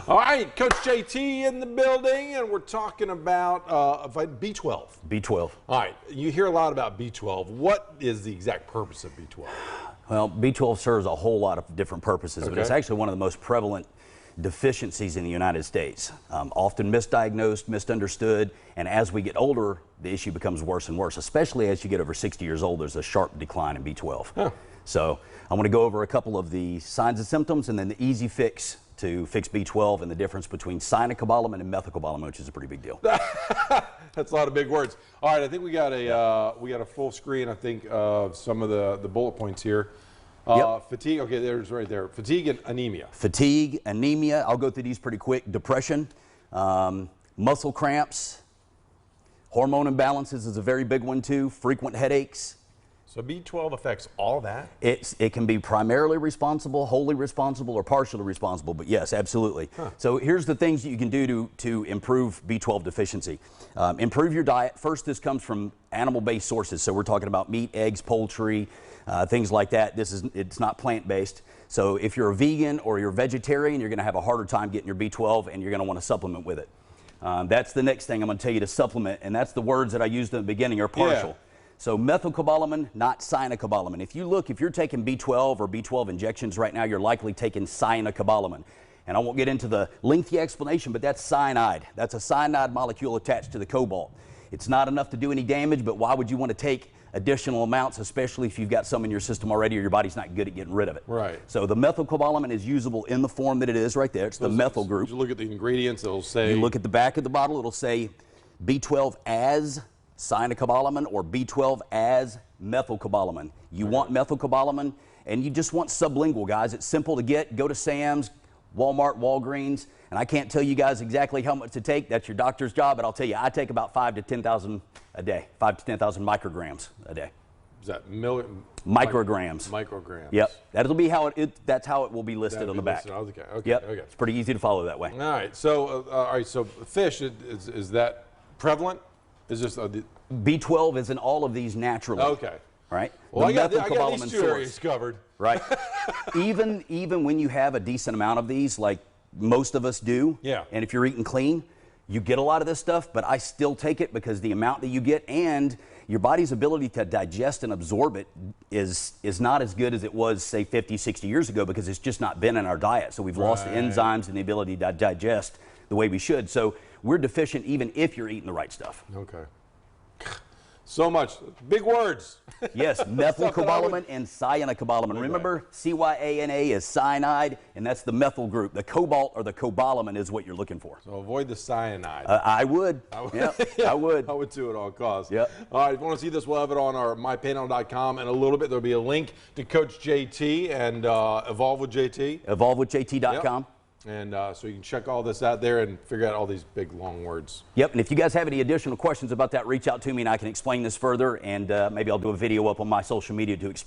All right, Coach JT in the building, and we're talking about B12. B12. All right, you hear a lot about B12. What is the exact purpose of B12? Well, B12 serves a whole lot of different purposes, but it's actually one of the most prevalent deficiencies in the United States. Often misdiagnosed, misunderstood, and as we get older, the issue becomes worse and worse, especially as you get over 60 years old. There's a sharp decline in B12. Huh. So I want to go over a couple of the signs and symptoms and then the easy fix to fix B12 and the difference between cyanocobalamin and methylcobalamin, which is a pretty big deal. That's a lot of big words. All right, I think we got a full screen, I think, of some of the bullet points here. Fatigue, okay, there's right there. Fatigue and anemia. Fatigue, anemia, I'll go through these pretty quick. Depression, muscle cramps, hormone imbalances is a very big one too, frequent headaches. So B12 affects all that? It can be primarily responsible, wholly responsible, or partially responsible, but yes, absolutely. Huh. So here's the things that you can do to improve B12 deficiency. Improve your diet. First, this comes from animal-based sources, so we're talking about meat, eggs, poultry, things like that. It's not plant-based. So if you're a vegan or you're a vegetarian, you're going to have a harder time getting your B12, and you're going to want to supplement with it. That's the next thing I'm going to tell you to supplement, and that's the words that I used in the beginning are partial. Yeah. So methylcobalamin, not cyanocobalamin. If you're taking B12 or B12 injections right now, you're likely taking cyanocobalamin. And I won't get into the lengthy explanation, but that's cyanide. That's a cyanide molecule attached to the cobalt. It's not enough to do any damage, but why would you want to take additional amounts, especially if you've got some in your system already or your body's not good at getting rid of it? Right. So the methylcobalamin is usable in the form that it is right there. It's the methyl group. You look at the ingredients, it'll say... You look at the back of the bottle, it'll say B12 as cyanocobalamin or B12 as methylcobalamin. You want methylcobalamin, and you just want sublingual, guys. It's simple to get. Go to Sam's, Walmart, Walgreens, and I can't tell you guys exactly how much to take. That's your doctor's job, but I'll tell you, I take about 5 to 10,000 a day, 5 to 10,000 micrograms a day. Is that micrograms? Micrograms. Yep. That'll be how that's how it will be listed on the back. Okay. Yep. Okay. It's pretty easy to follow that way. All right. So, so fish is that prevalent? Is this B12 is in all of these naturally. Okay. Right. Well, I got these two areas covered. Right. even when you have a decent amount of these, like most of us do. Yeah. And if you're eating clean, you get a lot of this stuff, but I still take it because the amount that you get and your body's ability to digest and absorb it is not as good as it was, say, 50, 60 years ago because it's just not been in our diet. So we've lost the enzymes and the ability to digest the way we should. So we're deficient even if you're eating the right stuff. Okay. So much. Big words. Yes, methylcobalamin and cyanocobalamin. Remember, CYANA is cyanide, and that's the methyl group. The cobalt or the cobalamin is what you're looking for. So avoid the cyanide. I would. Yep, I would. I would too at all costs. Yep. All right, if you want to see this, we'll have it on our mypanel.com in a little bit. There'll be a link to Coach JT and Evolve with JT. EvolveWithJT.com. Yep. And so you can check all this out there and figure out all these big, long words. Yep, and if you guys have any additional questions about that, reach out to me and I can explain this further, and maybe I'll do a video up on my social media to explain.